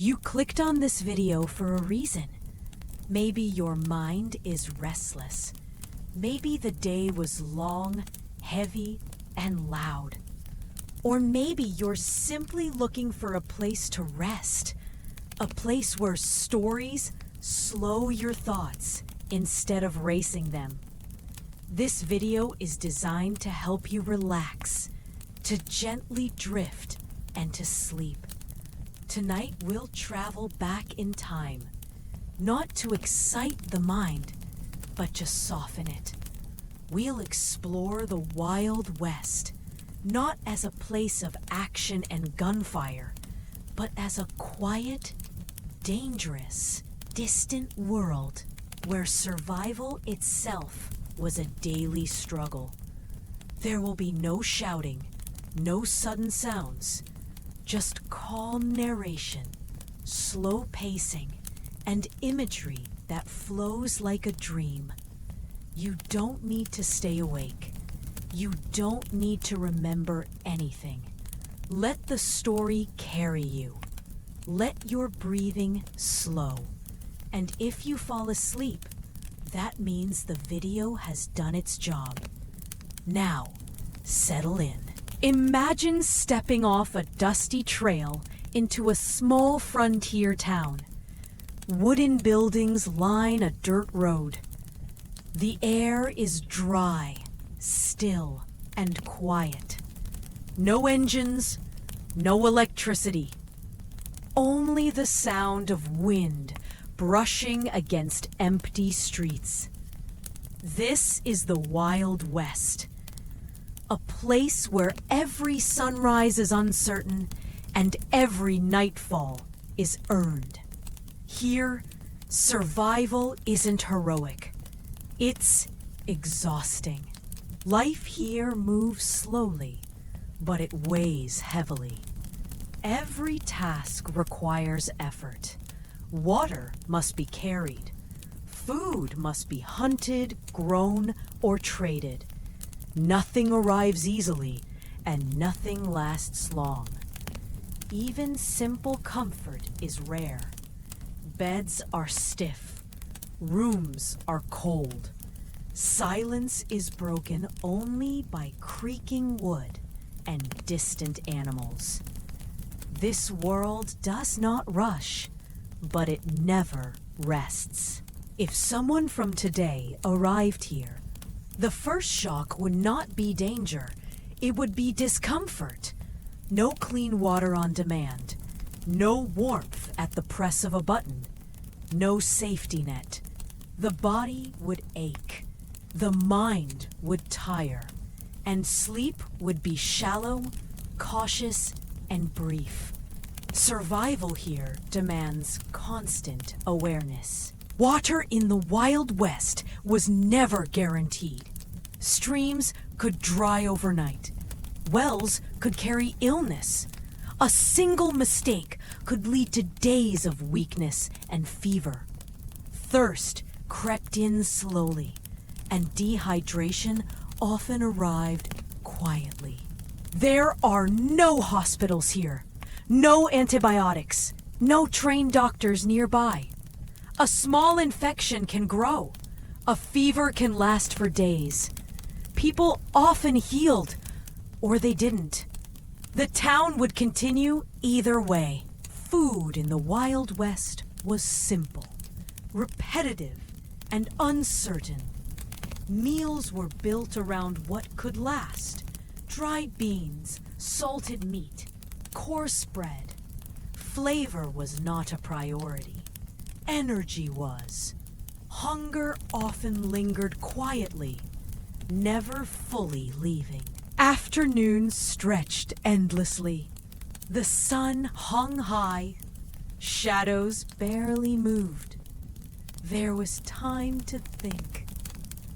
You clicked on this video for a reason. Maybe your mind is restless. Maybe the day was long, heavy, and loud. Or maybe you're simply looking for a place to rest. A place where stories slow your thoughts instead of racing them. This video is designed to help you relax, to gently drift, and to sleep. Tonight we'll travel back in time, not to excite the mind, but to soften it. We'll explore the Wild West, not as a place of action and gunfire, but as a quiet, dangerous, distant world where survival itself was a daily struggle. There will be no shouting, no sudden sounds, just calm narration, slow pacing, and imagery that flows like a dream. You don't need to stay awake. You don't need to remember anything. Let the story carry you. Let your breathing slow. And if you fall asleep, that means the video has done its job. Now, settle in. Imagine stepping off a dusty trail into a small frontier town. Wooden buildings line a dirt road. The air is dry, still, and quiet. No engines, no electricity. Only the sound of wind brushing against empty streets. This is the Wild West. A place where every sunrise is uncertain and every nightfall is earned. Here, survival isn't heroic. It's exhausting. Life here moves slowly, but it weighs heavily. Every task requires effort. Water must be carried. Food must be hunted, grown, or traded. Nothing arrives easily, and nothing lasts long. Even simple comfort is rare. Beds are stiff. Rooms are cold. Silence is broken only by creaking wood and distant animals. This world does not rush, but it never rests. If someone from today arrived here, the first shock would not be danger, it would be discomfort. No clean water on demand, no warmth at the press of a button, no safety net. The body would ache, the mind would tire, and sleep would be shallow, cautious, and brief. Survival here demands constant awareness. Water in the Wild West was never guaranteed. Streams could dry overnight. Wells could carry illness. A single mistake could lead to days of weakness and fever. Thirst crept in slowly, and dehydration often arrived quietly. There are no hospitals here. No antibiotics, no trained doctors nearby. A small infection can grow. A fever can last for days. People often healed, or they didn't. The town would continue either way. Food in the Wild West was simple, repetitive, and uncertain. Meals were built around what could last. Dried beans, salted meat, coarse bread. Flavor was not a priority. Energy was. Hunger often lingered quietly, never fully leaving. Afternoons stretched endlessly. The sun hung high. Shadows barely moved. There was time to think.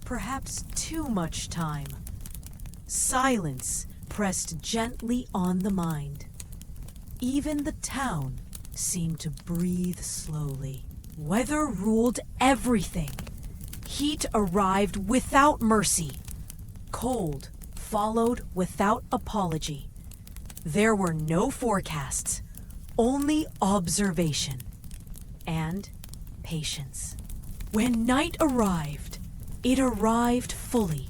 Perhaps too much time. Silence pressed gently on the mind. Even the town seemed to breathe slowly. Weather ruled everything. Heat arrived without mercy. Cold followed without apology. There were no forecasts, Only observation and patience. When night arrived, it arrived fully.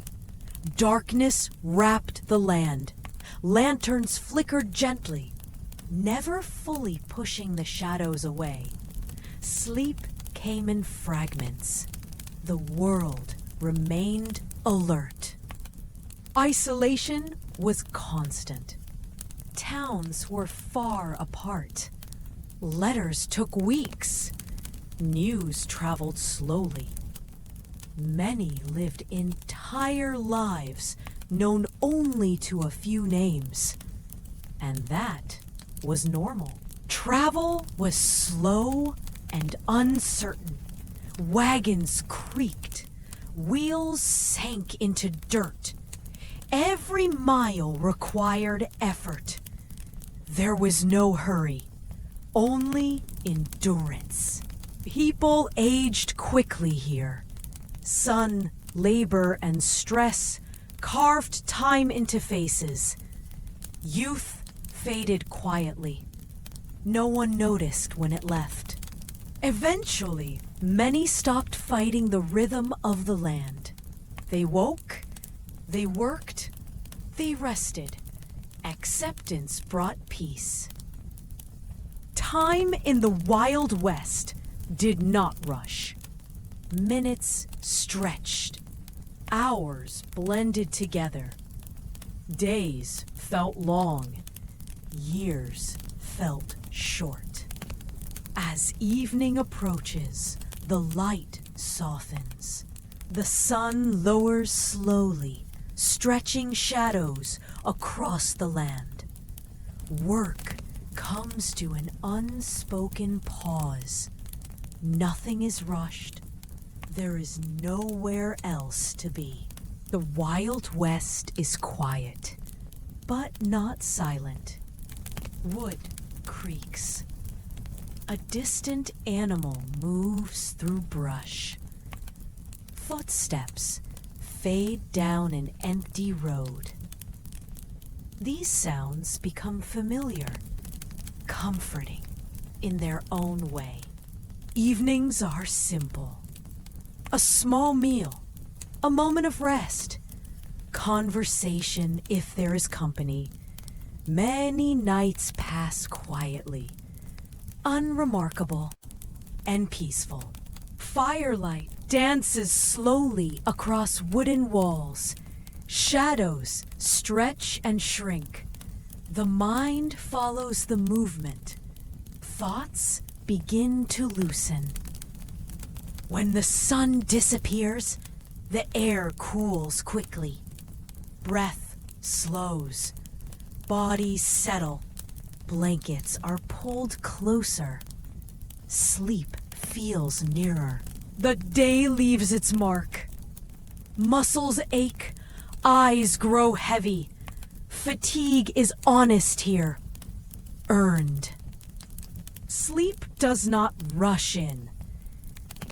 Darkness wrapped the land. Lanterns flickered gently, never fully pushing the shadows away. Sleep came in fragments. The world remained alert. Isolation was constant. Towns were far apart. Letters took weeks. News traveled slowly. Many lived entire lives known only to a few names. And that was normal. Travel was slow and uncertain. Wagons creaked. Wheels sank into dirt. Every mile required effort. There was no hurry, only endurance. People aged quickly here. Sun, labor, and stress carved time into faces. Youth faded quietly. No one noticed when it left. Eventually, many stopped fighting the rhythm of the land. They woke, they worked, they rested. Acceptance brought peace. Time in the Wild West did not rush. Minutes stretched. Hours blended together. Days felt long. Years felt short. As evening approaches, the light softens. The sun lowers slowly, stretching shadows across the land. Work comes to an unspoken pause. Nothing is rushed. There is nowhere else to be. The Wild West is quiet, but not silent. Wood creaks. A distant animal moves through brush. Footsteps fade down an empty road. These sounds become familiar, comforting in their own way. Evenings are simple. A small meal, a moment of rest, conversation if there is company. Many nights pass quietly, unremarkable and peaceful. Firelight dances slowly across wooden walls. Shadows stretch and shrink. The mind follows the movement. Thoughts begin to loosen. When the sun disappears, the air cools quickly. Breath slows. Bodies settle. Blankets are pulled closer. Sleep feels nearer. The day leaves its mark. Muscles ache. Eyes grow heavy. Fatigue is honest here. Earned. Sleep does not rush in.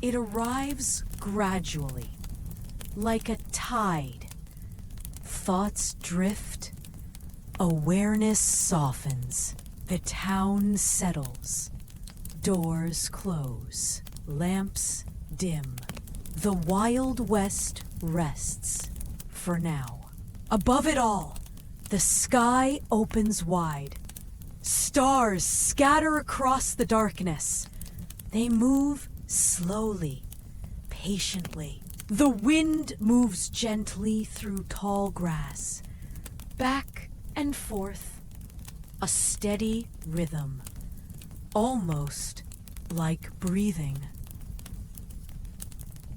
It arrives gradually, like a tide. Thoughts drift. Awareness softens. The town settles. Doors close. Lamps dim. The Wild West rests for now. Above it all, the sky opens wide. Stars scatter across the darkness. They move slowly, patiently. The wind moves gently through tall grass, back and forth, a steady rhythm, almost like breathing.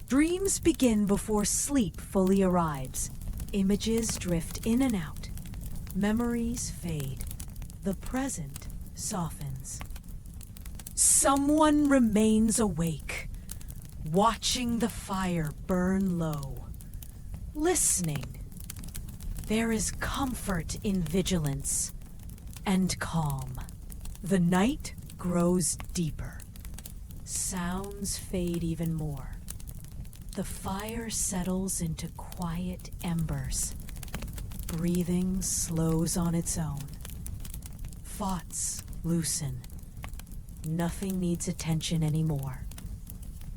Dreams begin before sleep fully arrives. Images drift in and out. Memories fade. The present softens. Someone remains awake, watching the fire burn low, listening. There is comfort in vigilance and calm. The night grows deeper. Sounds fade even more. The fire settles into quiet embers. Breathing slows on its own. Thoughts loosen. Nothing needs attention anymore.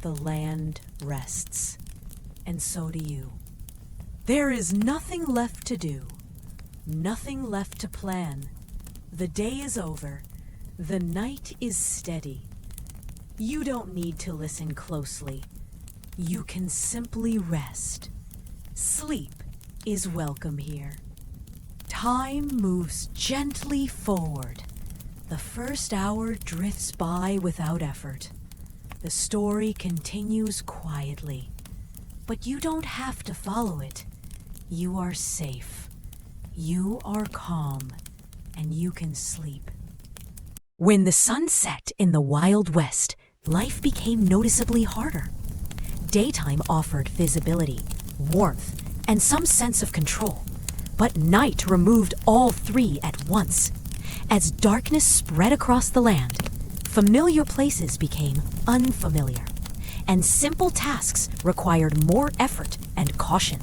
The land rests, and so do you. There is nothing left to do, nothing left to plan. The day is over, the night is steady. You don't need to listen closely. You can simply rest. Sleep is welcome here. Time moves gently forward. The first hour drifts by without effort. The story continues quietly. But you don't have to follow it. You are safe. You are calm. And you can sleep. When the sun set in the Wild West, life became noticeably harder. Daytime offered visibility, warmth, and some sense of control. But night removed all three at once. As darkness spread across the land, familiar places became unfamiliar, and simple tasks required more effort and caution.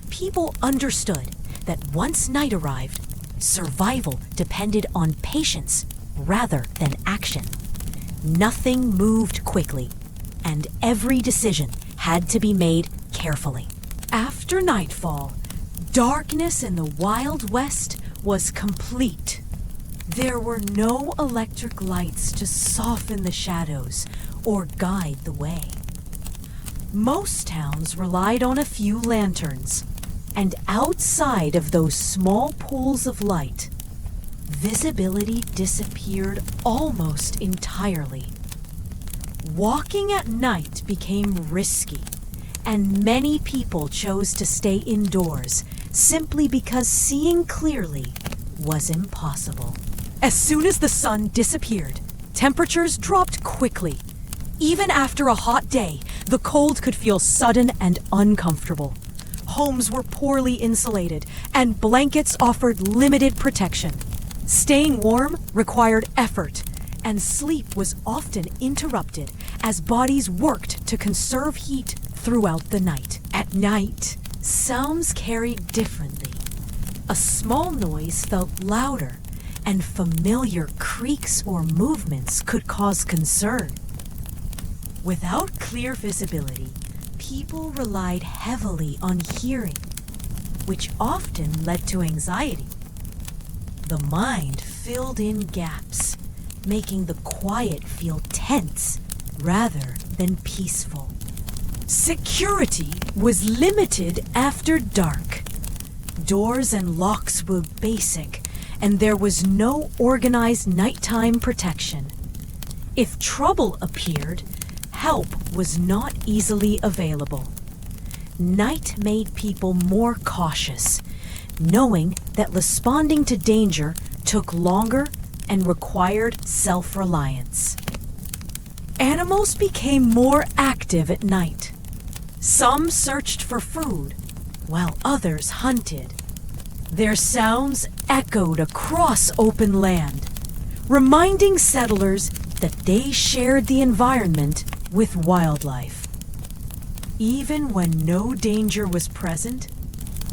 People understood that once night arrived, survival depended on patience rather than action. Nothing moved quickly, and every decision had to be made carefully. After nightfall, darkness in the Wild West was complete. There were no electric lights to soften the shadows or guide the way. Most towns relied on a few lanterns, and outside of those small pools of light, visibility disappeared almost entirely. Walking at night became risky, and many people chose to stay indoors simply because seeing clearly was impossible. As soon as the sun disappeared, temperatures dropped quickly. Even after a hot day, the cold could feel sudden and uncomfortable. Homes were poorly insulated, and blankets offered limited protection. Staying warm required effort, and sleep was often interrupted as bodies worked to conserve heat throughout the night. At night, sounds carried differently. A small noise felt louder, and familiar creaks or movements could cause concern. Without clear visibility, people relied heavily on hearing, which often led to anxiety. The mind filled in gaps, making the quiet feel tense rather than peaceful. Security was limited after dark. Doors and locks were basic, and there was no organized nighttime protection. If trouble appeared, help was not easily available. Night made people more cautious, knowing that responding to danger took longer and required self-reliance. Animals became more active at night. Some searched for food, while others hunted. Their sounds echoed across open land, reminding settlers that they shared the environment with wildlife. Even when no danger was present,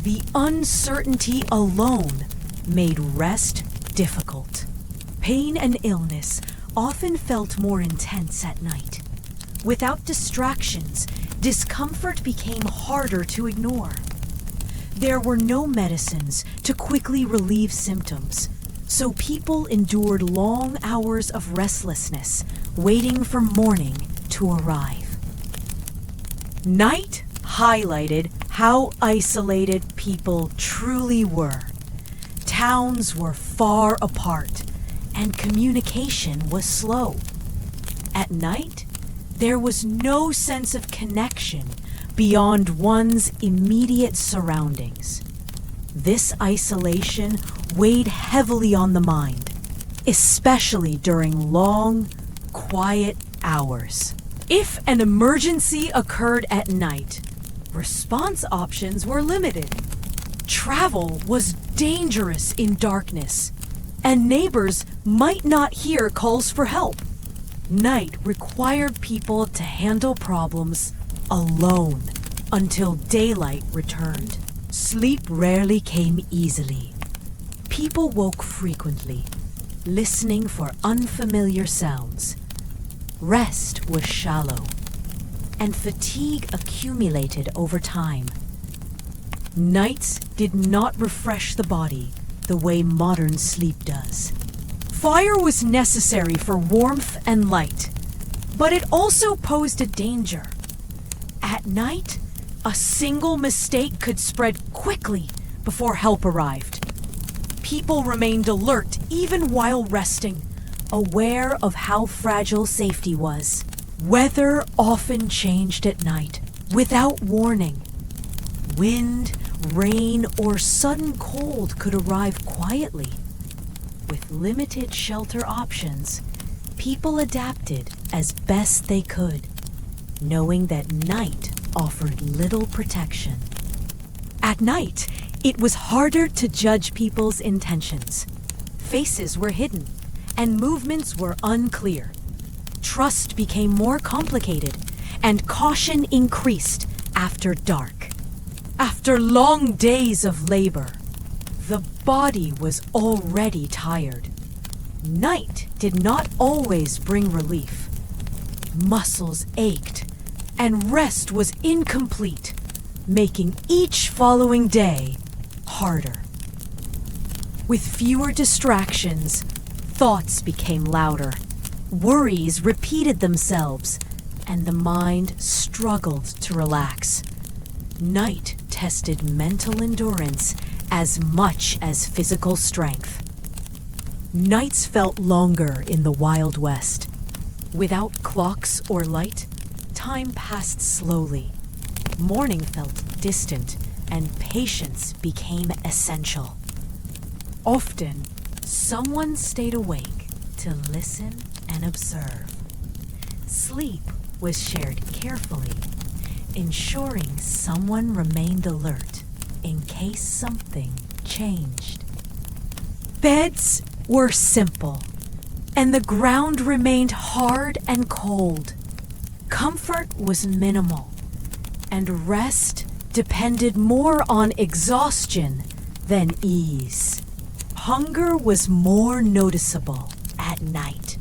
the uncertainty alone made rest difficult. Pain and illness often felt more intense at night. Without distractions, discomfort became harder to ignore. There were no medicines to quickly relieve symptoms, so people endured long hours of restlessness, waiting for morning to arrive. Night highlighted how isolated people truly were. Towns were far apart, and communication was slow. At night, there was no sense of connection beyond one's immediate surroundings. This isolation weighed heavily on the mind, especially during long, quiet hours. If an emergency occurred at night, response options were limited. Travel was dangerous in darkness, and neighbors might not hear calls for help. Night required people to handle problems alone until daylight returned. Sleep rarely came easily. People woke frequently, listening for unfamiliar sounds. Rest was shallow, and fatigue accumulated over time. Nights did not refresh the body the way modern sleep does. Fire was necessary for warmth and light, but it also posed a danger. At night, a single mistake could spread quickly before help arrived. People remained alert even while resting, aware of how fragile safety was. Weather often changed at night without warning. Wind, rain, or sudden cold could arrive quietly. With limited shelter options, people adapted as best they could, knowing that night offered little protection. At night, it was harder to judge people's intentions. Faces were hidden, and movements were unclear. Trust became more complicated, and caution increased after dark. After long days of labor, the body was already tired. Night did not always bring relief. Muscles ached, and rest was incomplete, making each following day harder. With fewer distractions, thoughts became louder. Worries repeated themselves, and the mind struggled to relax. Night tested mental endurance as much as physical strength. Nights felt longer in the Wild West. Without clocks or light, time passed slowly. Morning felt distant, and patience became essential. Often, someone stayed awake to listen and observe. Sleep was shared carefully, ensuring someone remained alert in case something changed. Beds were simple, and the ground remained hard and cold. Comfort was minimal, and rest depended more on exhaustion than ease. Hunger was more noticeable at night.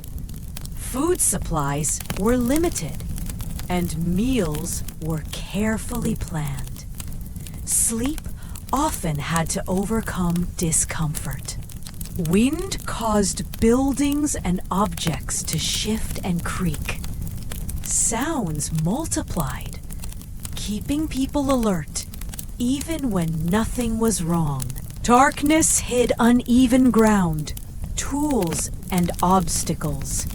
Food supplies were limited, and meals were carefully planned. Sleep often had to overcome discomfort. Wind caused buildings and objects to shift and creak. Sounds multiplied, keeping people alert even when nothing was wrong. Darkness hid uneven ground, tools, and obstacles.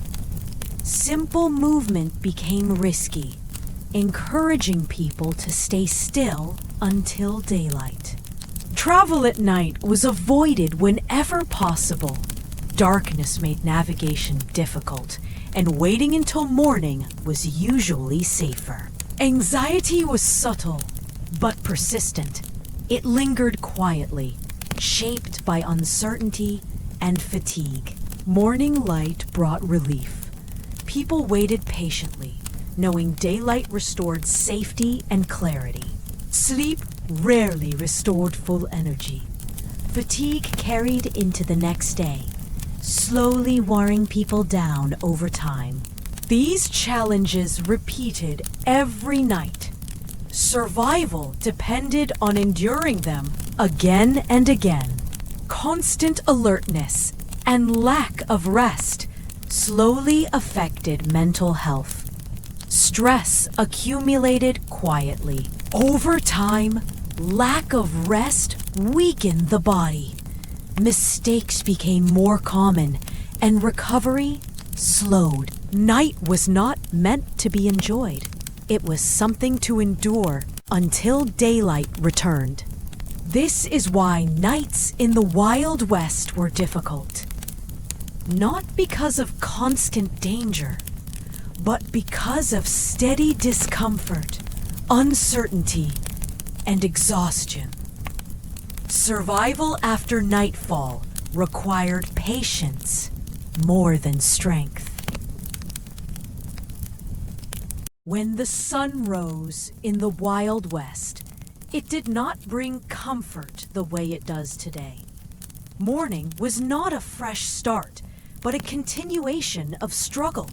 Simple movement became risky, encouraging people to stay still until daylight. Travel at night was avoided whenever possible. Darkness made navigation difficult, and waiting until morning was usually safer. Anxiety was subtle, but persistent. It lingered quietly, shaped by uncertainty and fatigue. Morning light brought relief. People waited patiently, knowing daylight restored safety and clarity. Sleep rarely restored full energy. Fatigue carried into the next day, slowly wearing people down over time. These challenges repeated every night. Survival depended on enduring them again and again. Constant alertness and lack of rest slowly affected mental health. Stress accumulated quietly. Over time, lack of rest weakened the body. Mistakes became more common, and recovery slowed. Night was not meant to be enjoyed. It was something to endure until daylight returned. This is why nights in the Wild West were difficult. Not because of constant danger, but because of steady discomfort, uncertainty, and exhaustion. Survival after nightfall required patience more than strength. When the sun rose in the Wild West, it did not bring comfort the way it does today. Morning was not a fresh start, but a continuation of struggle.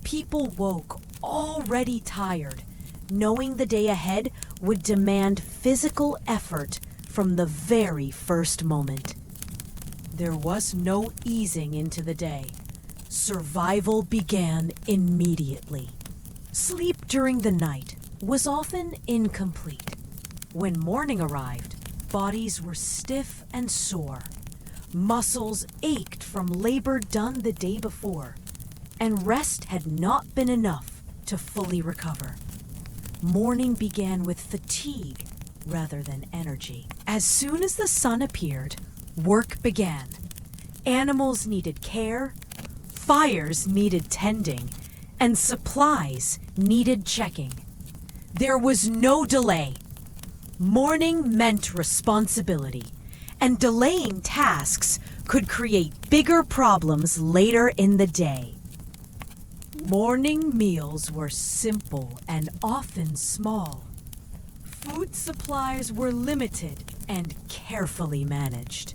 People woke already tired, knowing the day ahead would demand physical effort from the very first moment. There was no easing into the day. Survival began immediately. Sleep during the night was often incomplete. When morning arrived, bodies were stiff and sore. Muscles ached from labor done the day before, and rest had not been enough to fully recover. Morning began with fatigue rather than energy. As soon as the sun appeared, work began. Animals needed care, fires needed tending, and supplies needed checking. There was no delay. Morning meant responsibility, and delaying tasks could create bigger problems later in the day. Morning meals were simple and often small. Food supplies were limited and carefully managed.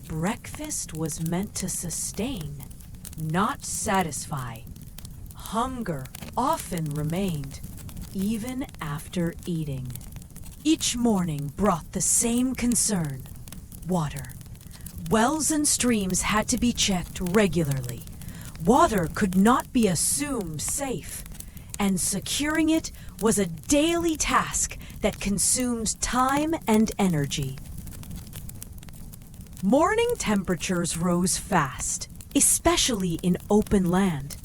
Breakfast was meant to sustain, not satisfy. Hunger often remained, even after eating. Each morning brought the same concern: water. Wells and streams had to be checked regularly. Water could not be assumed safe, and securing it was a daily task that consumed time and energy. Morning temperatures rose fast, especially in open land.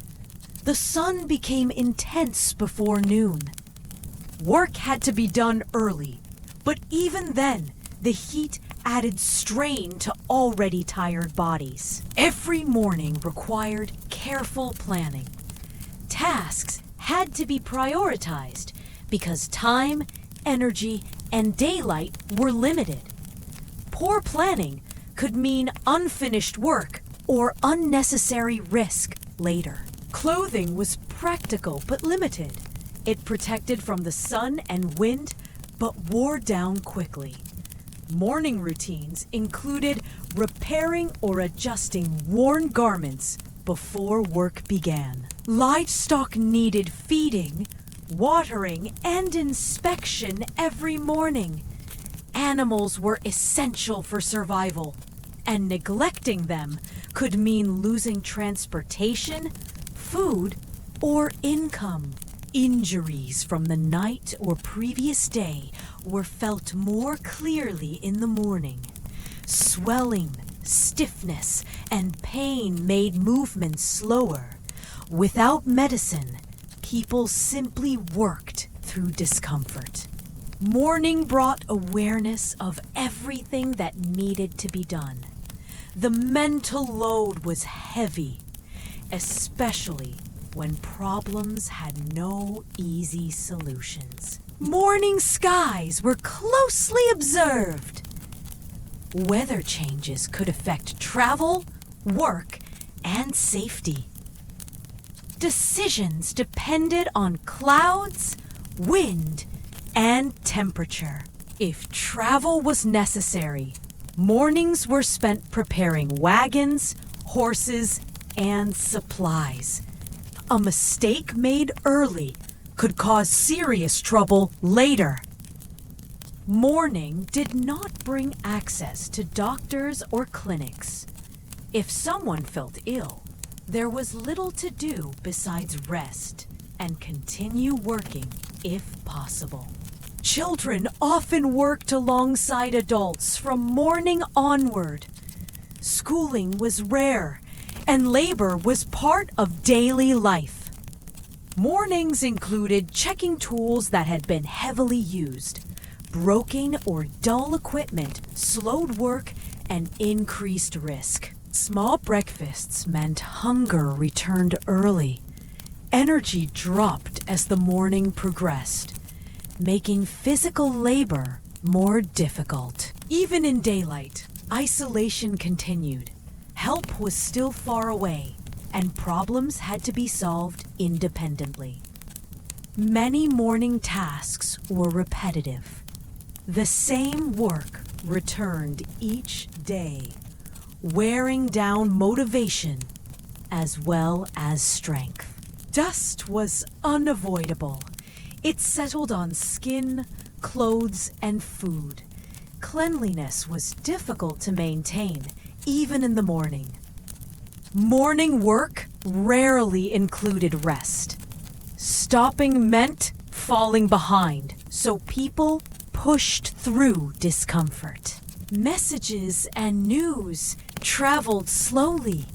The sun became intense before noon. Work had to be done early, but even then, the heat added strain to already tired bodies. Every morning required careful planning. Tasks had to be prioritized because time, energy, and daylight were limited. Poor planning could mean unfinished work or unnecessary risk later. Clothing was practical but limited. It protected from the sun and wind, but wore down quickly. Morning routines included repairing or adjusting worn garments before work began. Livestock needed feeding, watering, and inspection every morning. Animals were essential for survival, and neglecting them could mean losing transportation, food, or income. Injuries from the night or previous day were felt more clearly in the morning. Swelling, stiffness, and pain made movement slower. Without medicine, people simply worked through discomfort. Morning brought awareness of everything that needed to be done. The mental load was heavy, especially when problems had no easy solutions. Morning skies were closely observed. Weather changes could affect travel, work, and safety. Decisions depended on clouds, wind, and temperature. If travel was necessary, mornings were spent preparing wagons, horses, and supplies. A mistake made early could cause serious trouble later. Morning did not bring access to doctors or clinics. If someone felt ill, there was little to do besides rest and continue working if possible. Children often worked alongside adults from morning onward. Schooling was rare, and labor was part of daily life. Mornings included checking tools that had been heavily used. Broken or dull equipment slowed work and increased risk. Small breakfasts meant hunger returned early. Energy dropped as the morning progressed, making physical labor more difficult. Even in daylight, isolation continued. Help was still far away, and problems had to be solved independently. Many morning tasks were repetitive. The same work returned each day. wearing down motivation as well as strength. Dust was unavoidable. It settled on skin, clothes, and food. Cleanliness was difficult to maintain, even in the morning. Morning work rarely included rest. Stopping meant falling behind, so people pushed through discomfort. Messages and news traveled slowly.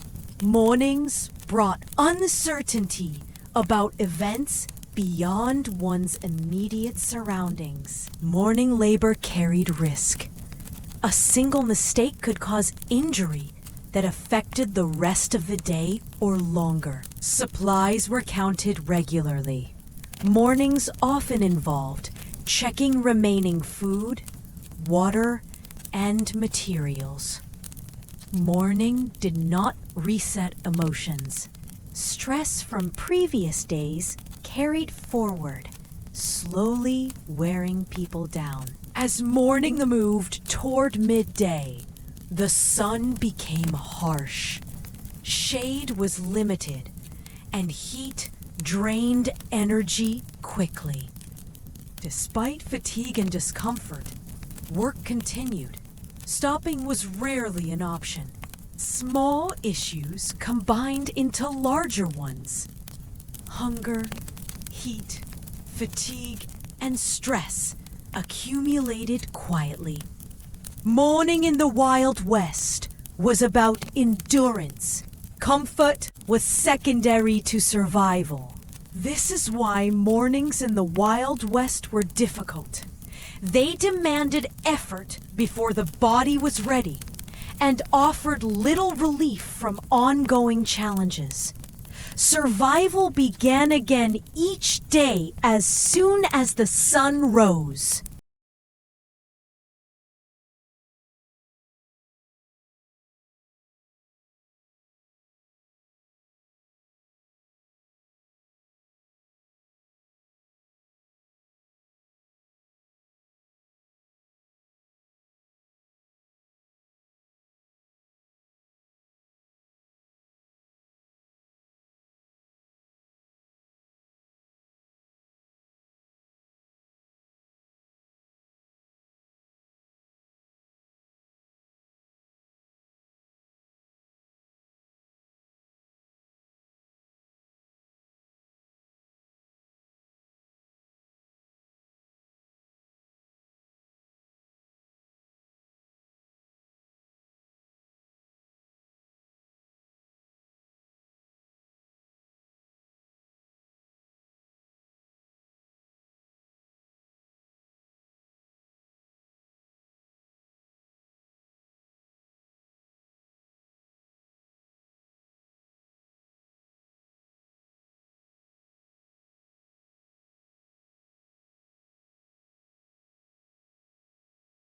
Mornings brought uncertainty about events beyond one's immediate surroundings. Morning labor carried risk. A single mistake could cause injury that affected the rest of the day or longer. Supplies were counted regularly. Mornings often involved checking remaining food, water, and materials. Morning did not reset emotions. Stress from previous days carried forward, slowly wearing people down. As morning moved toward midday, the sun became harsh. Shade was limited, and heat drained energy quickly. Despite fatigue and discomfort, work continued. Stopping was rarely an option. Small issues combined into larger ones. Hunger, heat, fatigue, and stress accumulated quietly. Morning in the Wild West was about endurance. Comfort was secondary to survival. This is why mornings in the Wild West were difficult. They demanded effort before the body was ready and offered little relief from ongoing challenges. Survival began again each day as soon as the sun rose.